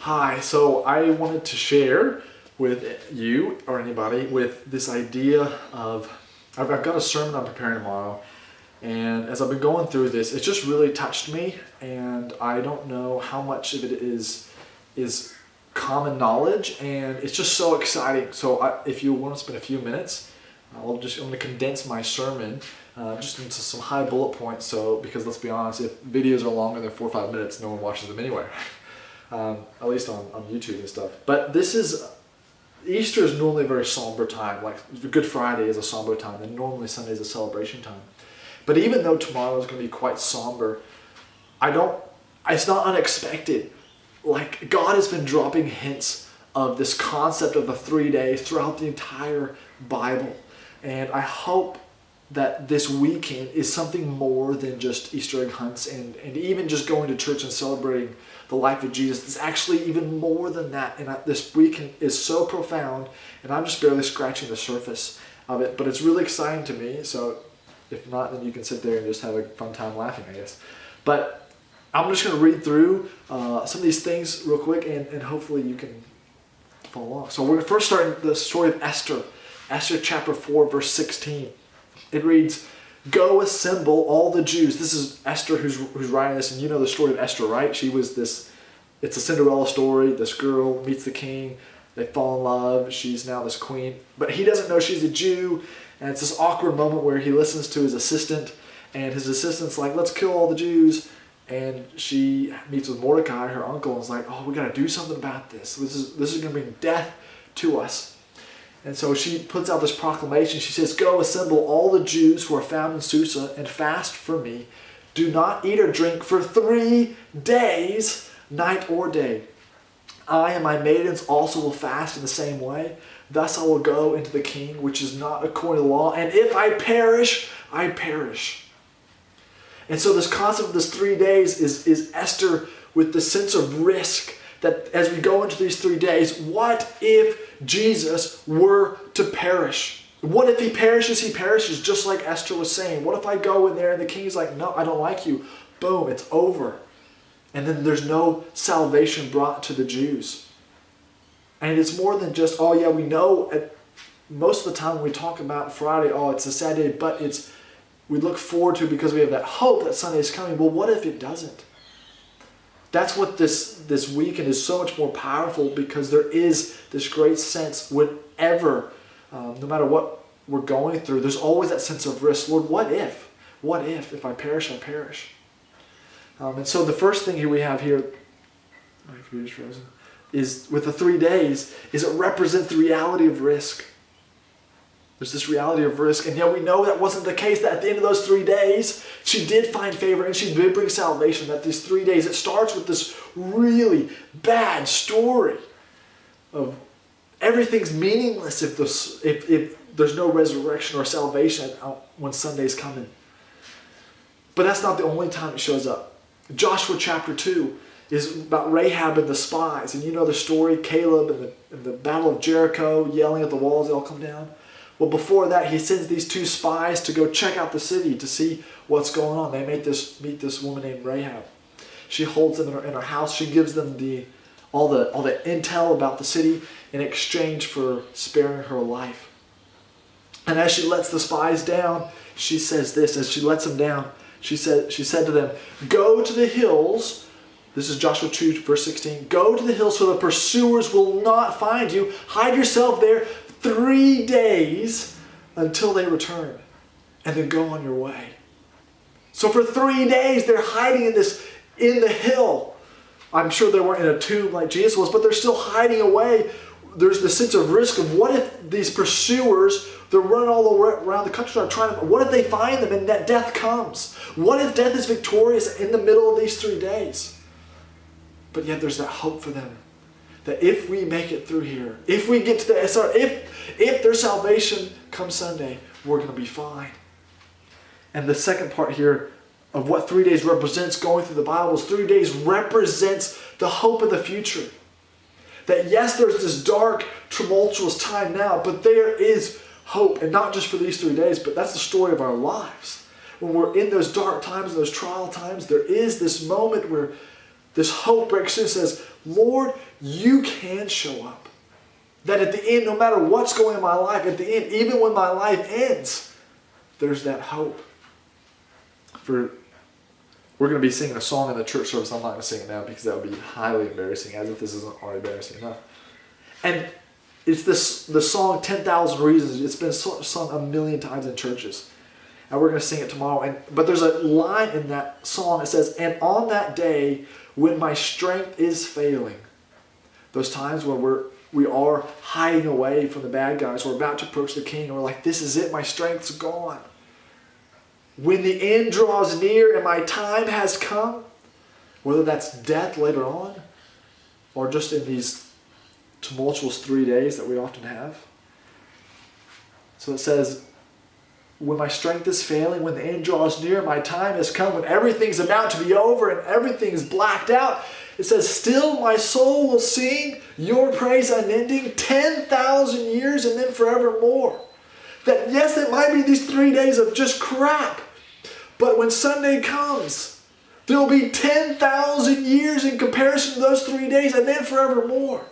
Hi, so I wanted to share with you or anybody with this idea of, I've got a sermon I'm preparing tomorrow, and as I've been going through this, it just really touched me, and I don't know how much of it is common knowledge, and it's just so exciting. So if you want to spend a few minutes, I'm going to condense my sermon just into some high bullet points. So, because let's be honest, if videos are longer than 4 or 5 minutes, no one watches them anyway. At least on YouTube and stuff. But Easter is normally a very somber time. Like Good Friday is a somber time, and normally Sunday is a celebration time. But even though tomorrow is going to be quite somber, it's not unexpected. Like, God has been dropping hints of this concept of the 3 days throughout the entire Bible. And I hope that this weekend is something more than just Easter egg hunts and even just going to church and celebrating the life of Jesus. It's actually even more than that. And this weekend is so profound, and I'm just barely scratching the surface of it. But it's really exciting to me. So if not, then you can sit there and just have a fun time laughing, I guess. But I'm just going to read through some of these things real quick, and hopefully you can follow along. So we're going to first start the story of Esther. Esther chapter 4, verse 16. It reads, "Go assemble all the Jews." This is Esther who's writing this, and you know the story of Esther, right? She was it's a Cinderella story. This girl meets the king. They fall in love. She's now this queen. But he doesn't know she's a Jew, and it's this awkward moment where he listens to his assistant, and his assistant's like, "Let's kill all the Jews." And she meets with Mordecai, her uncle, and is like, "Oh, we got to do something about this. This is going to bring death to us." And so she puts out this proclamation. She says, "Go assemble all the Jews who are found in Susa and fast for me. Do not eat or drink for 3 days, night or day. I and my maidens also will fast in the same way. Thus I will go into the king, which is not according to the law. And if I perish, I perish." And so this concept of this 3 days is Esther with the sense of risk that as we go into these 3 days, what if Jesus were to perish? What if he perishes? He perishes, just like Esther was saying. What if I go in there and the king's like, "No, I don't like you." Boom, it's over. And then there's no salvation brought to the Jews. And it's more than just, oh yeah, we know most of the time when we talk about Friday, oh, it's a sad day, but we look forward to it because we have that hope that Sunday is coming. Well, what if it doesn't? That's what this weekend is so much more powerful, because there is this great sense whenever, no matter what we're going through, there's always that sense of risk. Lord, what if? What if I perish, I perish? And so the first thing here we have here, my computer's frozen, is with the 3 days, is it represents the reality of risk. There's this reality of risk, and yet we know that wasn't the case, that at the end of those 3 days, she did find favor and she did bring salvation. That these 3 days, it starts with this really bad story of everything's meaningless if there's no resurrection or salvation when Sunday's coming. But that's not the only time it shows up. Joshua chapter 2 is about Rahab and the spies, and you know the story, Caleb and the Battle of Jericho, yelling at the walls, they all come down. Well, before that, he sends these 2 spies to go check out the city to see what's going on. They meet this woman named Rahab. She holds them in her house. She gives them all the intel about the city in exchange for sparing her life. And as she lets the spies down, she says this. As she lets them down, she said to them, "Go to the hills." This is Joshua 2, verse 16. "Go to the hills so the pursuers will not find you. Hide yourself there 3 days until they return, and then go on your way." So for 3 days they're hiding in the hill. I'm sure they weren't in a tomb like Jesus was, but they're still hiding away. There's the sense of risk of what if these pursuers, they're running all around the countryside what if they find them and that death comes? What if death is victorious in the middle of these 3 days? But yet there's that hope for them, that if we make it through here, if we get to the SR, if their salvation comes Sunday, we're going to be fine. And the second part here of what 3 days represents going through the Bible is 3 days represents the hope of the future. That yes, there's this dark, tumultuous time now, but there is hope. And not just for these 3 days, but that's the story of our lives. When we're in those dark times, those trial times, there is this moment where This hope breaks through and says, Lord, you can show up. That at the end, no matter what's going on in my life, at the end, even when my life ends, there's that hope. We're going to be singing a song in the church service. I'm not going to sing it now because that would be highly embarrassing, as if this isn't already embarrassing enough. And it's the song 10,000 Reasons. It's been sung a million times in churches. And we're going to sing it tomorrow. But there's a line in that song that says, and on that day when my strength is failing, those times when we are hiding away from the bad guys, we're about to approach the king, and we're like, this is it, my strength's gone. When the end draws near and my time has come, whether that's death later on, or just in these tumultuous 3 days that we often have. So it says, when my strength is failing, when the end draws near, my time has come, when everything's about to be over and everything's blacked out, it says, still my soul will sing your praise unending 10,000 years and then forevermore. That yes, it might be these 3 days of just crap, but when Sunday comes, there'll be 10,000 years in comparison to those 3 days and then forevermore.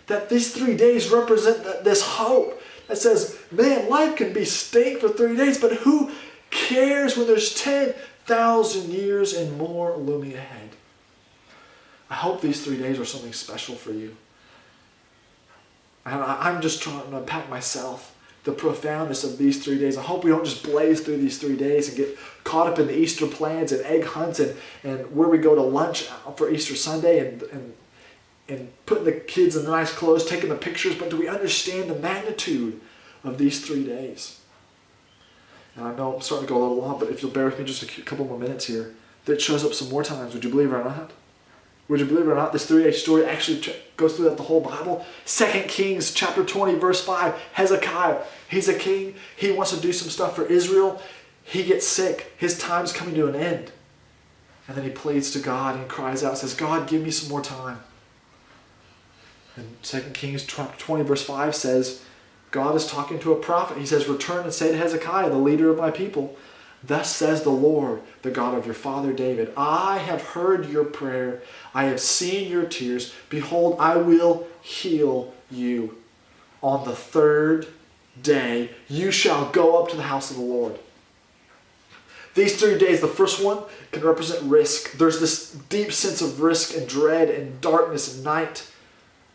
That these 3 days represent this hope that says, man, life can be stink for 3 days, but who cares when there's 10,000 years and more looming ahead? I hope these 3 days are something special for you. And I'm just trying to unpack myself the profoundness of these 3 days. I hope we don't just blaze through these 3 days and get caught up in the Easter plans and egg hunts and where we go to lunch for Easter Sunday and putting the kids in the nice clothes, taking the pictures, but do we understand the magnitude of these 3 days? And I know I'm starting to go a little long, but if you'll bear with me just a couple more minutes here, that shows up some more times. Would you believe it or not? Would you believe it or not, this 3-day story actually goes through the whole Bible. 2 Kings chapter 20, verse 5, Hezekiah, he's a king. He wants to do some stuff for Israel. He gets sick. His time's coming to an end. And then he pleads to God and cries out, says, God, give me some more time. And 2 Kings chapter 20, verse 5 says, God is talking to a prophet. He says, return and say to Hezekiah, the leader of my people, thus says the Lord, the God of your father David, I have heard your prayer. I have seen your tears. Behold, I will heal you. On the third day, you shall go up to the house of the Lord. These 3 days, the first one can represent risk. There's this deep sense of risk and dread and darkness and night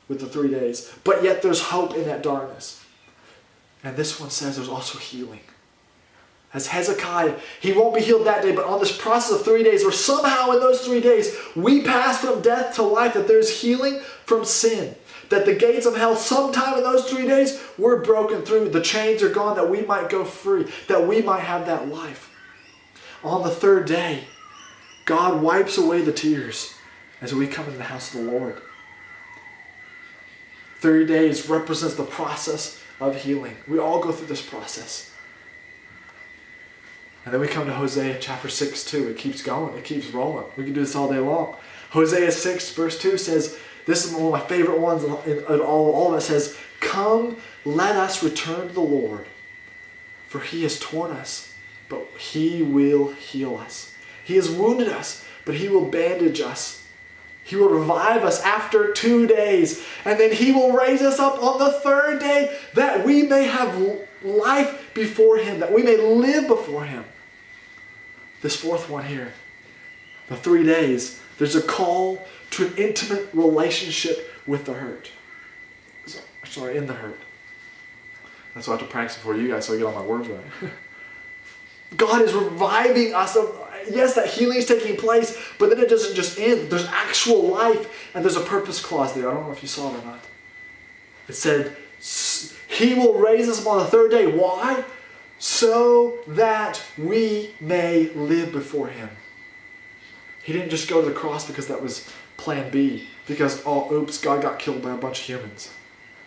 with the 3 days. But yet there's hope in that darkness. And this one says there's also healing. As Hezekiah, he won't be healed that day, but on this process of 3 days, or somehow in those 3 days, we pass from death to life, that there's healing from sin. That the gates of hell, sometime in those 3 days, were broken through. The chains are gone, that we might go free, that we might have that life. On the third day, God wipes away the tears as we come into the house of the Lord. 30 days represents the process of healing. We all go through this process. And then we come to Hosea chapter 6 too. It keeps going. It keeps rolling. We can do this all day long. Hosea 6 verse 2 says, this is one of my favorite ones in all of it, says, come, let us return to the Lord, for he has torn us, but he will heal us. He has wounded us, but he will bandage us. He will revive us after 2 days, and then he will raise us up on the third day, that we may have life before him, that we may live before him. This fourth one here, the 3 days, there's a call to an intimate relationship with the hurt. In the hurt. That's why I have to practice before you guys so I get all my words right. God is reviving us. Yes, that healing is taking place, but then it doesn't just end. There's actual life, and there's a purpose clause there. I don't know if you saw it or not. It said, he will raise us up on the third day. Why? So that we may live before him. He didn't just go to the cross because that was plan B. Because, oops, God got killed by a bunch of humans.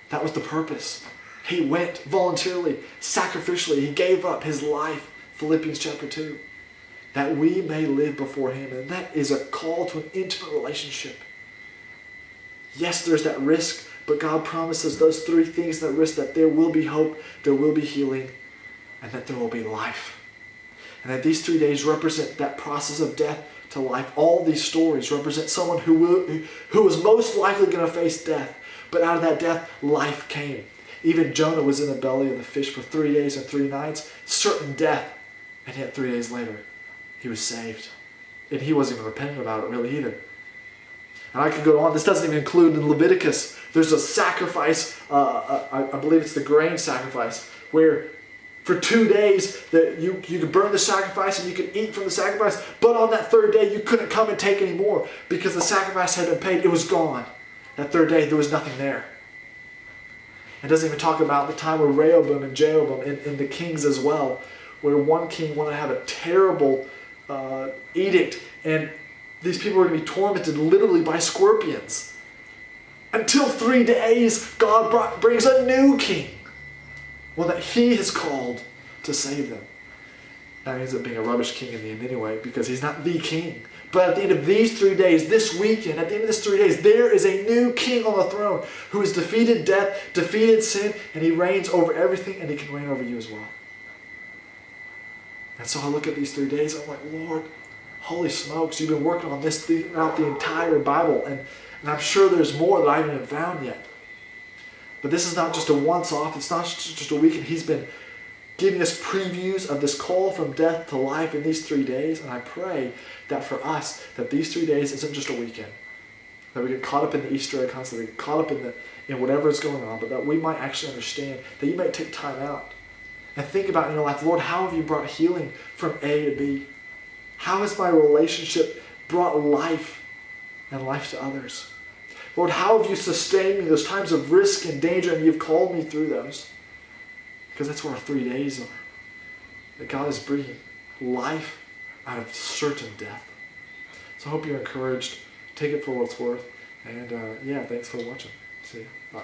That was the purpose. He went voluntarily, sacrificially. He gave up his life. Philippians chapter 2. That we may live before him. And that is a call to an intimate relationship. Yes, there's that risk, but God promises those 3 things, that risk, that there will be hope, there will be healing, and that there will be life. And that these 3 days represent that process of death to life. All these stories represent someone who was most likely going to face death. But out of that death, life came. Even Jonah was in the belly of the fish for 3 days and 3 nights, certain death. And yet 3 days later, he was saved. And he wasn't even repentant about it really either. And I could go on. This doesn't even include in Leviticus. There's a sacrifice, I believe it's the grain sacrifice, where for 2 days that you could burn the sacrifice and you could eat from the sacrifice, but on that third day you couldn't come and take any more because the sacrifice had been paid. It was gone. That third day there was nothing there. It doesn't even talk about the time where Rehoboam and Jeroboam and the kings as well, where one king wanted to have a terrible edict, and these people were going to be tormented literally by scorpions. Until 3 days, God brings a new king, one that he has called to save them. Now he ends up being a rubbish king in the end anyway, because he's not the king. But at the end of these 3 days, this weekend, at the end of this 3 days, there is a new king on the throne who has defeated death, defeated sin, and he reigns over everything, and he can reign over you as well. And so I look at these 3 days, I'm like, Lord, holy smokes, you've been working on this throughout the entire Bible, and I'm sure there's more that I haven't even found yet. But this is not just a once-off, it's not just a weekend. He's been giving us previews of this call from death to life in these 3 days, and I pray that for us, that these 3 days isn't just a weekend, that we get caught up in the Easter egg constantly, we get caught up in whatever is going on, but that we might actually understand, that you might take time out and think about in your life, Lord, how have you brought healing from A to B? How has my relationship brought life and life to others? Lord, how have you sustained me those times of risk and danger, and you've called me through those? Because that's what our 3 days are. That God is bringing life out of certain death. So I hope you're encouraged. Take it for what it's worth. And thanks for watching. See you. Bye.